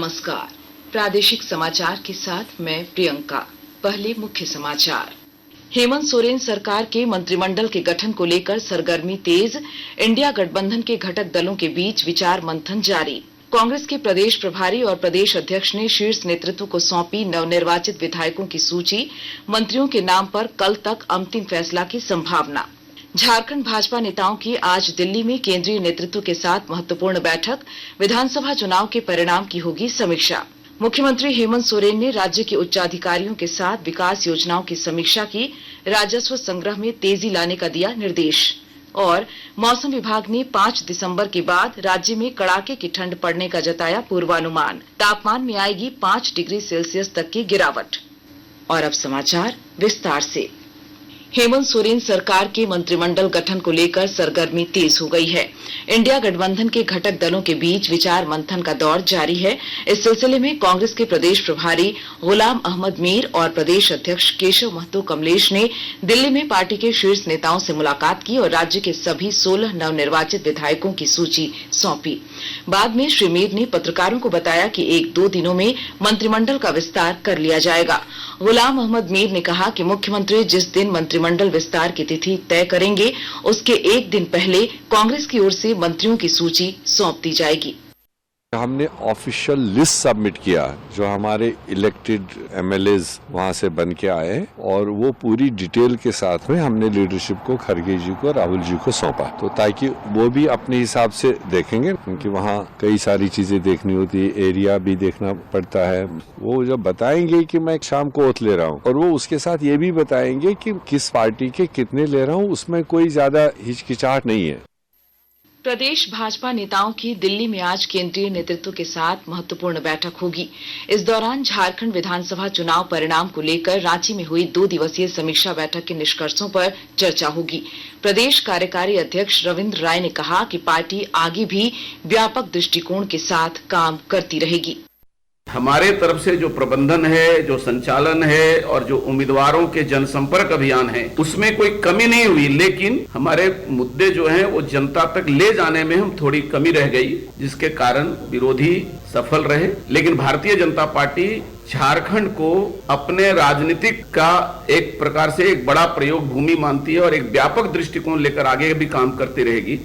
नमस्कार। प्रादेशिक समाचार के साथ मैं प्रियंका। पहले मुख्य समाचार। हेमंत सोरेन सरकार के मंत्रिमंडल के गठन को लेकर सरगर्मी तेज। इंडिया गठबंधन के घटक दलों के बीच विचार मंथन जारी। कांग्रेस के प्रदेश प्रभारी और प्रदेश अध्यक्ष ने शीर्ष नेतृत्व को सौंपी नवनिर्वाचित विधायकों की सूची। मंत्रियों के नाम पर कल तक अंतिम फैसला की संभावना। झारखंड भाजपा नेताओं की आज दिल्ली में केंद्रीय नेतृत्व के साथ महत्वपूर्ण बैठक। विधानसभा चुनाव के परिणाम की होगी समीक्षा। मुख्यमंत्री हेमंत सोरेन ने राज्य के उच्चाधिकारियों के साथ विकास योजनाओं की समीक्षा की। राजस्व संग्रह में तेजी लाने का दिया निर्देश। और मौसम विभाग ने 5 दिसंबर के बाद राज्य में कड़ाके की ठंड पड़ने का जताया पूर्वानुमान। तापमान में आएगी 5 डिग्री सेल्सियस तक की गिरावट। और अब समाचार विस्तार से। हेमंत सोरेन सरकार के मंत्रिमंडल गठन को लेकर सरगर्मी तेज हो गई है। इंडिया गठबंधन के घटक दलों के बीच विचार मंथन का दौर जारी है। इस सिलसिले में कांग्रेस के प्रदेश प्रभारी गुलाम अहमद मीर और प्रदेश अध्यक्ष केशव महतो कमलेश ने दिल्ली में पार्टी के शीर्ष नेताओं से मुलाकात की और राज्य के सभी 16 नवनिर्वाचित विधायकों की सूची सौंपी। बाद में श्री मीर ने पत्रकारों को बताया कि 1-2 दिनों में मंत्रिमंडल का विस्तार कर लिया जाएगा। गुलाम अहमद मीर ने कहा कि मुख्यमंत्री जिस दिन मंत्रिमंडल विस्तार की तिथि तय करेंगे, उसके एक दिन पहले कांग्रेस की ओर से मंत्रियों की सूची सौंप दी जाएगी। हमने ऑफिशियल लिस्ट सबमिट किया जो हमारे इलेक्टेड एमएलएज वहां से बन के आए और वो पूरी डिटेल के साथ में हमने लीडरशिप को, खड़गे जी को, राहुल जी को सौंपा, तो ताकि वो भी अपने हिसाब से देखेंगे, क्योंकि वहाँ कई सारी चीजें देखनी होती है, एरिया भी देखना पड़ता है। वो जब बताएंगे कि मैं शाम को ओथ ले रहा हूँ और वो उसके साथ ये भी बताएंगे कि किस पार्टी के कितने ले रहा हूँ, उसमें कोई ज्यादा हिचकिचाहट नहीं है। प्रदेश भाजपा नेताओं की दिल्ली में आज केंद्रीय नेतृत्व के साथ महत्वपूर्ण बैठक होगी। इस दौरान झारखंड विधानसभा चुनाव परिणाम को लेकर रांची में हुई 2 दिवसीय समीक्षा बैठक के निष्कर्षों पर चर्चा होगी। प्रदेश कार्यकारी अध्यक्ष रविंद्र राय ने कहा कि पार्टी आगे भी व्यापक दृष्टिकोण के साथ काम करती रहेगी। हमारे तरफ से जो प्रबंधन है, जो संचालन है और जो उम्मीदवारों के जनसंपर्क अभियान है, उसमें कोई कमी नहीं हुई, लेकिन हमारे मुद्दे जो हैं वो जनता तक ले जाने में हम थोड़ी कमी रह गई, जिसके कारण विरोधी सफल रहे। लेकिन भारतीय जनता पार्टी झारखंड को अपने राजनीतिक का एक प्रकार से एक बड़ा प्रयोग भूमि मानती है और एक व्यापक दृष्टिकोण लेकर आगे भी काम करती रहेगी।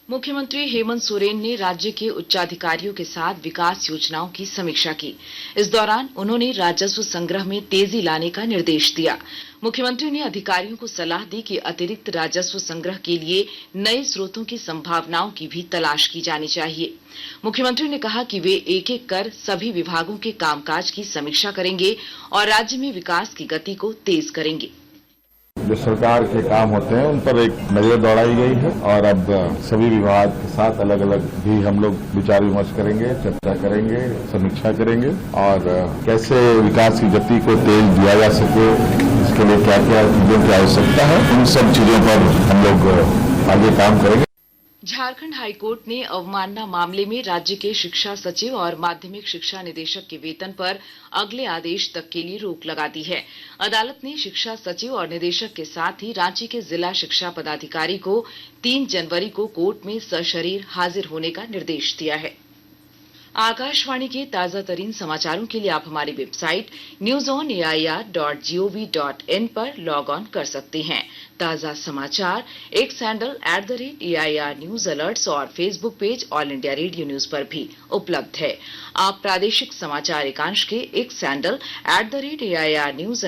मुख्यमंत्री हेमंत सोरेन ने राज्य के उच्चाधिकारियों के साथ विकास योजनाओं की समीक्षा की। इस दौरान उन्होंने राजस्व संग्रह में तेजी लाने का निर्देश दिया। मुख्यमंत्री ने अधिकारियों को सलाह दी कि अतिरिक्त राजस्व संग्रह के लिए नए स्रोतों की संभावनाओं की भी तलाश की जानी चाहिए। मुख्यमंत्री ने कहा कि वे एक-एक कर सभी विभागों के कामकाज की समीक्षा करेंगे और राज्य में विकास की गति को तेज करेंगे। जो सरकार के काम होते हैं उन पर एक नजर दौड़ाई गई है और अब सभी विभाग के साथ अलग अलग भी हम लोग विचार विमर्श करेंगे, चर्चा करेंगे, समीक्षा करेंगे और कैसे विकास की गति को तेज दिया जा सके, इसके लिए क्या क्या चीजों की आवश्यकता है, उन सब चीजों पर हम लोग आगे काम करेंगे। झारखंड हाईकोर्ट ने अवमानना मामले में राज्य के शिक्षा सचिव और माध्यमिक शिक्षा निदेशक के वेतन पर अगले आदेश तक के लिए रोक लगा दी है। अदालत ने शिक्षा सचिव और निदेशक के साथ ही रांची के जिला शिक्षा पदाधिकारी को 3 जनवरी को कोर्ट में सशरीर हाजिर होने का निर्देश दिया है। आकाशवाणी के ताजा तरीन समाचारों के लिए आप हमारी वेबसाइट newsonair.gov.in पर लॉग ऑन कर सकते हैं। ताजा समाचार X handle @AIR news alerts और Facebook page All India Radio news पर भी उपलब्ध है। आप प्रादेशिक समाचार एकांश के X handle @AIR news_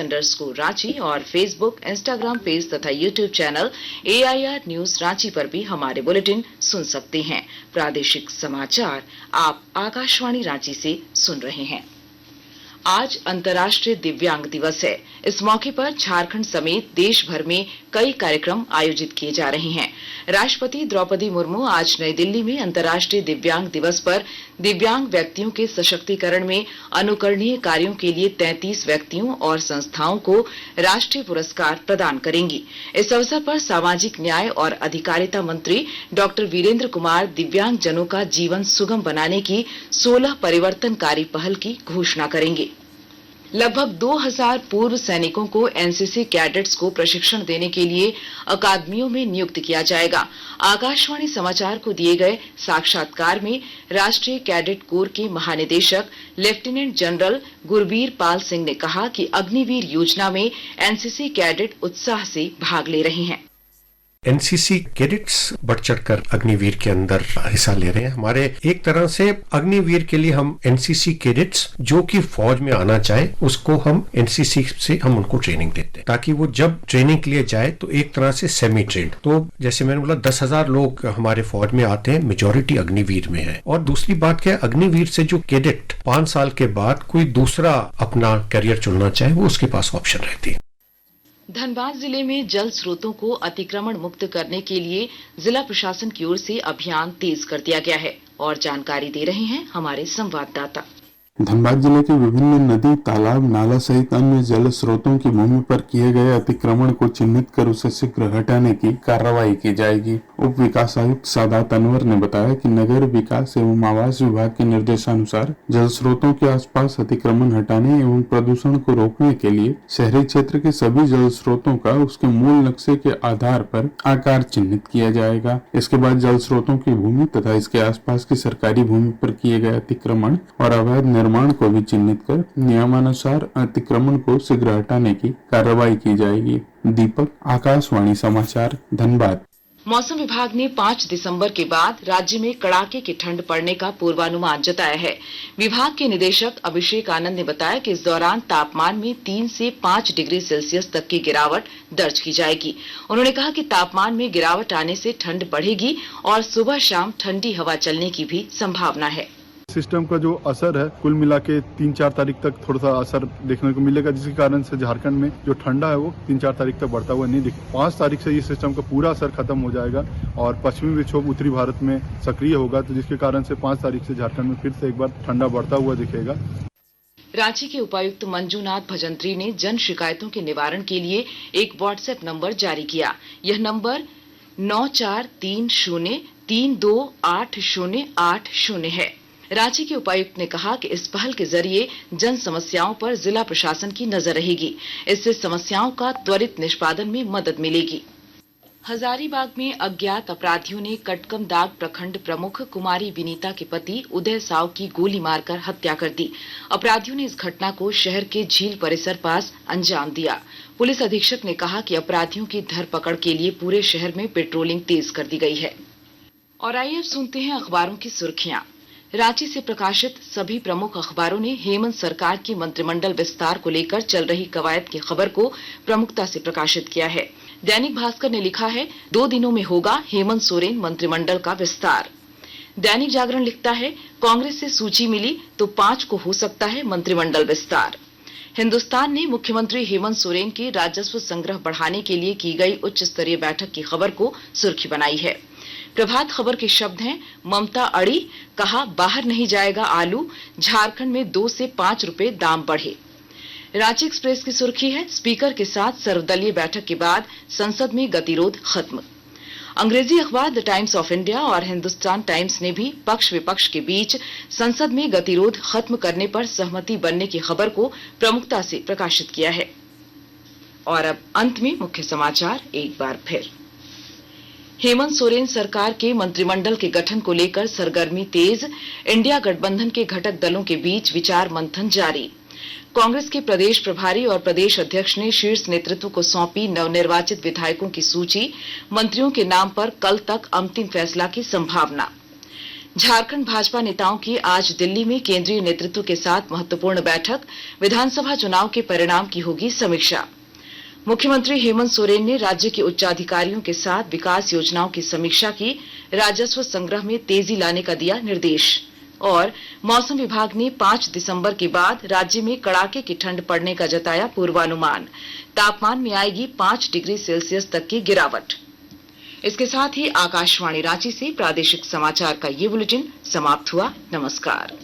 Ranchi और फेसबुक, इंस्टाग्राम पेज तथा YouTube channel AIR news Ranchi पर भी हमारे बुलेटिन सुन सकते हैं। प्रादेशिक समाचार आप आकाशवाणी रांची से सुन रहे हैं। आज अंतर्राष्ट्रीय दिव्यांग दिवस है। इस मौके पर झारखंड समेत देश भर में कई कार्यक्रम आयोजित किए जा रहे हैं। राष्ट्रपति द्रौपदी मुर्मू आज नई दिल्ली में अंतर्राष्ट्रीय दिव्यांग दिवस पर दिव्यांग व्यक्तियों के सशक्तिकरण में अनुकरणीय कार्यों के लिए 33 व्यक्तियों और संस्थाओं को राष्ट्रीय पुरस्कार प्रदान करेंगी। इस अवसर पर सामाजिक न्याय और अधिकारिता मंत्री डॉक्टर वीरेंद्र कुमार दिव्यांग जनों का जीवन सुगम बनाने की 16 परिवर्तनकारी पहल की घोषणा करेंगे। लगभग 2000 पूर्व सैनिकों को एनसीसी कैडेट्स को प्रशिक्षण देने के लिए अकादमियों में नियुक्त किया जाएगा। आकाशवाणी समाचार को दिए गए साक्षात्कार में राष्ट्रीय कैडेट कोर के महानिदेशक लेफ्टिनेंट जनरल गुरबीर पाल सिंह ने कहा कि अग्निवीर योजना में एनसीसी कैडेट उत्साह से भाग ले रहे हैं। एनसीसी कैडेट्स बढ़ चढ़कर अग्निवीर के अंदर हिस्सा ले रहे हैं। हमारे एक तरह से अग्निवीर के लिए हम एनसीसी कैडेट्स जो कि फौज में आना चाहे उसको हम एनसीसी से हम उनको ट्रेनिंग देते हैं ताकि वो जब ट्रेनिंग के लिए जाए तो एक तरह से सेमी ट्रेन्ड। तो जैसे मैंने बोला 10,000 लोग हमारे फौज में आते हैं, मेजोरिटी अग्निवीर में है। और दूसरी बात क्या है, अग्निवीर से जो कैडेट 5 साल के बाद कोई दूसरा अपना करियर चुनना चाहे वो उसके पास ऑप्शन रहती है। धनबाद जिले में जल स्रोतों को अतिक्रमण मुक्त करने के लिए जिला प्रशासन की ओर से अभियान तेज कर दिया गया है और जानकारी दे रहे हैं हमारे संवाददाता। धनबाद जिले के विभिन्न नदी, तालाब, नाला सहित अन्य जल स्रोतों की भूमि पर किए गए अतिक्रमण को चिन्हित कर उसे शीघ्र हटाने की कार्रवाई की जाएगी। उप विकास आयुक्त सादात अनवर ने बताया कि नगर विकास एवं आवास विभाग के निर्देशानुसार जल स्रोतों के आसपास अतिक्रमण हटाने एवं प्रदूषण को रोकने के लिए शहरी क्षेत्र के सभी जल स्रोतों का उसके मूल नक्शे के आधार पर आकार चिन्हित किया जाएगा। इसके बाद जल स्रोतों की भूमि तथा इसके आसपास की सरकारी भूमि पर किए गए अतिक्रमण और अवैध निर्माण को भी चिन्हित कर नियमानुसार अतिक्रमण को शीघ्र हटाने की कार्रवाई की जाएगी। दीपक, आकाशवाणी समाचार, धनबाद। मौसम विभाग ने 5 दिसंबर के बाद राज्य में कड़ाके की ठंड पड़ने का पूर्वानुमान जताया है। विभाग के निदेशक अभिषेक आनंद ने बताया कि इस दौरान तापमान में 3 से 5 डिग्री सेल्सियस तक की गिरावट दर्ज की जाएगी। उन्होंने कहा कि तापमान में गिरावट आने से ठंड बढ़ेगी और सुबह शाम ठंडी हवा चलने की भी संभावना है। सिस्टम का जो असर है कुल मिला के 3-4 तारीख तक थोड़ा सा असर देखने को मिलेगा, जिसके कारण से झारखंड में जो ठंडा है वो 3-4 तारीख तक बढ़ता हुआ नहीं दिखे। 5 तारीख से ये सिस्टम का पूरा असर खत्म हो जाएगा और पश्चिमी विक्षोभ उत्तरी भारत में सक्रिय होगा, तो जिसके कारण से 5 तारीख से झारखंड में फिर से एक बार ठंडा बढ़ता हुआ दिखेगा। रांची के उपायुक्त मंजूनाथ भजंत्री ने जन शिकायतों के निवारण के लिए एक व्हाट्सएप नंबर जारी किया। यह नंबर 9430328080 है। रांची के उपायुक्त ने कहा कि इस पहल के जरिए जन समस्याओं पर जिला प्रशासन की नजर रहेगी। इससे समस्याओं का त्वरित निष्पादन में मदद मिलेगी। हजारीबाग में अज्ञात अपराधियों ने कटकमदाग प्रखंड प्रमुख कुमारी विनीता के पति उदय साव की गोली मारकर हत्या कर दी। अपराधियों ने इस घटना को शहर के झील परिसर पास अंजाम दिया। पुलिस अधीक्षक ने कहा कि अपराधियों की धरपकड़ के लिए पूरे शहर में पेट्रोलिंग तेज कर दी गई है। और आइए अब सुनते हैं अखबारों की सुर्खियां। रांची से प्रकाशित सभी प्रमुख अखबारों ने हेमंत सरकार की मंत्रिमंडल विस्तार को लेकर चल रही कवायद की खबर को प्रमुखता से प्रकाशित किया है। दैनिक भास्कर ने लिखा है 2 दिनों में होगा हेमंत सोरेन मंत्रिमंडल का विस्तार। दैनिक जागरण लिखता है कांग्रेस से सूची मिली तो 5 को हो सकता है मंत्रिमंडल विस्तार। हिंदुस्तान ने मुख्यमंत्री हेमंत सोरेन के राजस्व संग्रह बढ़ाने के लिए की गई उच्च स्तरीय बैठक की खबर को सुर्खी बनाई है। प्रभात खबर के शब्द हैं ममता अड़ी, कहा बाहर नहीं जाएगा आलू, झारखंड में 2 से 5 रुपए दाम बढ़े। रांची एक्सप्रेस की सुर्खी है स्पीकर के साथ सर्वदलीय बैठक के बाद संसद में गतिरोध खत्म। अंग्रेजी अखबार द टाइम्स ऑफ इंडिया और हिंदुस्तान टाइम्स ने भी पक्ष विपक्ष के बीच संसद में गतिरोध खत्म करने पर सहमति बनने की खबर को प्रमुखता से प्रकाशित किया है। और अब अंत में मुख्य समाचार एक बार फिर। हेमंत सोरेन सरकार के मंत्रिमंडल के गठन को लेकर सरगर्मी तेज, इंडिया गठबंधन के घटक दलों के बीच विचार मंथन जारी। कांग्रेस के प्रदेश प्रभारी और प्रदेश अध्यक्ष ने शीर्ष नेतृत्व को सौंपी नवनिर्वाचित विधायकों की सूची, मंत्रियों के नाम पर कल तक अंतिम फैसला की संभावना। झारखंड भाजपा नेताओं की आज दिल्ली में केंद्रीय नेतृत्व के साथ महत्वपूर्ण बैठक, विधानसभा चुनाव के परिणाम की होगी समीक्षा। मुख्यमंत्री हेमंत सोरेन ने राज्य के उच्चाधिकारियों के साथ विकास योजनाओं की समीक्षा की, राजस्व संग्रह में तेजी लाने का दिया निर्देश। और मौसम विभाग ने 5 दिसंबर के बाद राज्य में कड़ाके की ठंड पड़ने का जताया पूर्वानुमान, तापमान में आएगी 5 डिग्री सेल्सियस तक की गिरावट। इसके साथ ही आकाशवाणी रांची से प्रादेशिक समाचार का ये बुलेटिन समाप्त हुआ। नमस्कार।